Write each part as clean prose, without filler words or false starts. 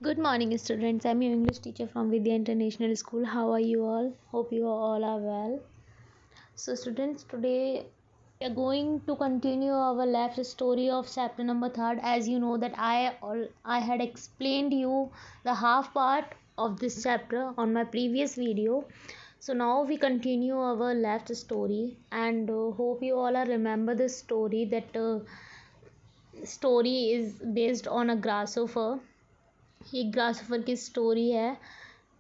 Good morning, students. I'm your English teacher from Vidya International School. How are you all? Hope you all are well. So, students, today we are going to continue our left story of chapter number third. As you know that I had explained you the half part of this chapter on my previous video. So now we continue our left story, and hope you all are remember this story. That story is based on a grasshopper. एक ग्रासफर की story है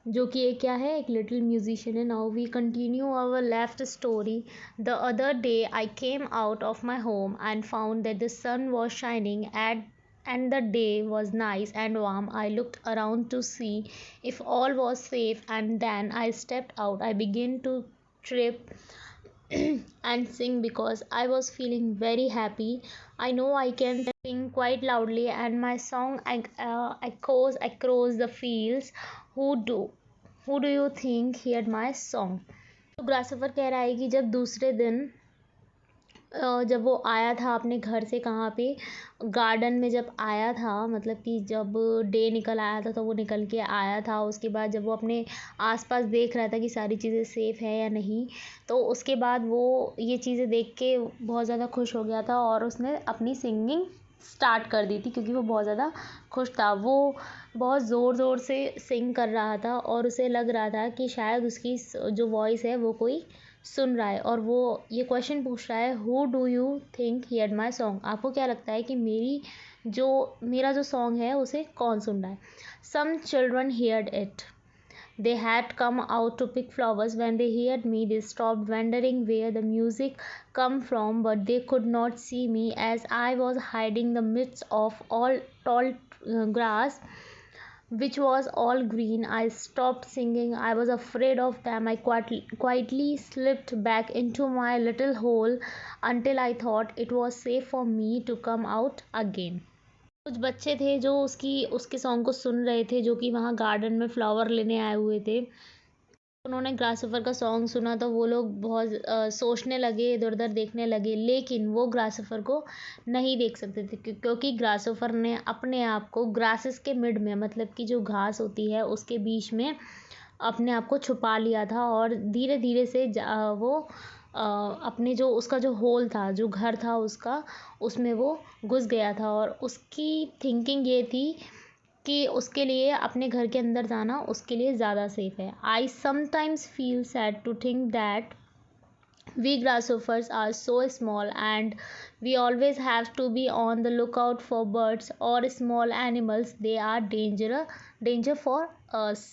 जो कि एक क्या है, एक little musician है. Now we continue our left story. The other day I came out of my home and found that the sun was shining at and the day was nice and warm. I looked around to see if all was safe, and then I stepped out. I began to trip and sing because I was feeling very happy. I know I can sing quite loudly, and my song echoes across the fields. Who do who do you think heard my song? तो ग्रासफर कह रहा है कि जब दूसरे दिन जब वो आया था अपने घर से, कहाँ पे, गार्डन में जब आया था, मतलब कि जब डे निकल आया था तो वो निकल के आया था. उसके बाद जब वो अपने आसपास देख रहा था कि सारी चीज़ें सेफ़ है या नहीं, तो उसके बाद वो ये चीज़ें देख के बहुत ज़्यादा खुश हो गया था और उसने अपनी सिंगिंग स्टार्ट कर दी थी क्योंकि वो बहुत ज़्यादा खुश था. वो बहुत ज़ोर ज़ोर से सिंग कर रहा था और उसे लग रहा था कि शायद उसकी जो वॉइस है वो कोई सुन रहा है, और वो ये क्वेश्चन पूछ रहा है, who do you think heard my song? आपको क्या लगता है कि मेरा जो सॉन्ग है उसे कौन सुन रहा है? Some children heard it. They had come out to pick flowers. When they heard me, they stopped wondering where the music come from, but they could not see me as I was hiding in the midst of all tall grass, which was all green. I stopped singing. I was afraid of them. I quietly slipped back into my little hole until I thought it was safe for me to come out again. कुछ बच्चे थे जो उसके song को सुन रहे थे, जो कि वहाँ गार्डन में फ्लावर लेने आए हुए थे. उन्होंने ग्रासफर का सॉन्ग सुना तो वो लोग बहुत सोचने लगे, इधर उधर देखने लगे, लेकिन वो ग्रासफर को नहीं देख सकते थे क्योंकि ग्रासफर ने अपने आप को ग्रासेस के मिड में, मतलब कि जो घास होती है उसके बीच में अपने आप को छुपा लिया था, और धीरे धीरे से वो अपने जो उसका जो होल था, जो घर था उसका, उसमें वो घुस गया था. और उसकी थिंकिंग ये थी कि उसके लिए अपने घर के अंदर जाना उसके लिए ज़्यादा सेफ है. I sometimes feel sad to think that we grasshoppers are so small, and we always have to be on the lookout for birds or small animals. They are danger for us.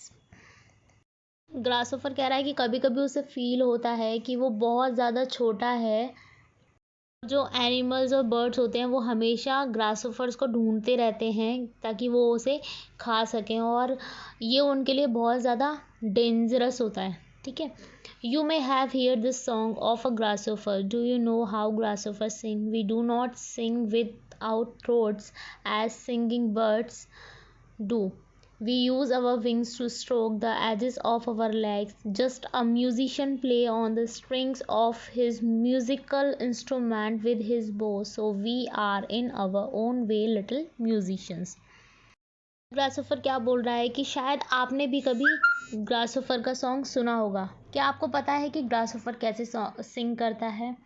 ग्रासोफर कह रहा है कि कभी कभी उसे feel होता है कि वो बहुत ज़्यादा छोटा है. जो एनिमल्स और बर्ड्स होते हैं वो हमेशा ग्रासोफर्स को ढूंढते रहते हैं ताकि वो उसे खा सकें, और ये उनके लिए बहुत ज़्यादा डेंजरस होता है. ठीक है. You may have hear this song of a grasshopper. Do you know how grasshopper sing? We do not sing with our throats as singing birds do. We use our wings to stroke the edges of our legs. Just a musician play on the strings of his musical instrument with his bow. So we are in our own way little musicians. ग्रासोफर क्या बोल रहा है कि शायद आपने भी कभी ग्रासोफर का सॉन्ग सुना होगा. क्या आपको पता है कि ग्रासोफर कैसे सिंग करता है?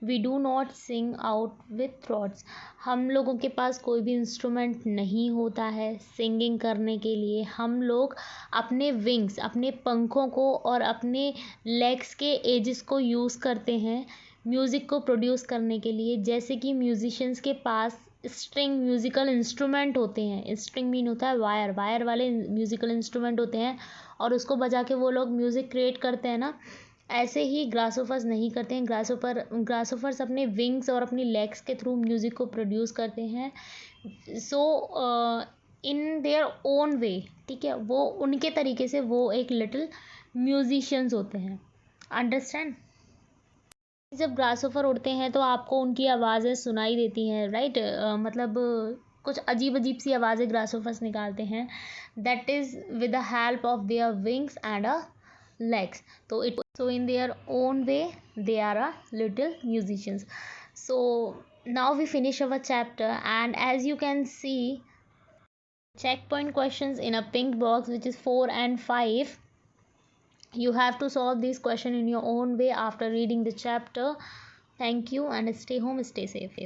We do not sing out with throats. हम लोगों के पास कोई भी इंस्ट्रूमेंट नहीं होता है सिंगिंग करने के लिए. हम लोग अपने विंग्स, अपने पंखों को और अपने लेग्स के एजेस को यूज़ करते हैं म्यूज़िक को प्रोड्यूस करने के लिए. जैसे कि म्यूजिशियंस के पास स्ट्रिंग म्यूज़िकल इंस्ट्रूमेंट होते हैं. स्ट्रिंग मीन होता है वायर, वायर वाले म्यूज़िकल इंस्ट्रूमेंट होते हैं, और उसको बजा के वो लोग म्यूज़िक क्रिएट करते हैं ना. ऐसे ही ग्रासोफर्स नहीं करते हैं. ग्रासोफर्स अपने विंग्स और अपनी लेग्स के थ्रू म्यूज़िक को प्रोड्यूस करते हैं. सो इन देयर ओन वे. ठीक है. वो उनके तरीके से वो एक लिटिल म्यूजिशियंस होते हैं. अंडरस्टैंड? जब ग्रासोफर उड़ते हैं तो आपको उनकी आवाज़ें सुनाई देती हैं, राइट? मतलब कुछ अजीब अजीब सी आवाज़ें ग्रासोफर्स निकालते हैं. That is with the help of their wings and a legs. So in their own way they are a little musicians. So now we finish our chapter, and as you can see checkpoint questions in a pink box, which is 4 and 5. You have to solve this question in your own way after reading the chapter. Thank you and stay home, stay safe.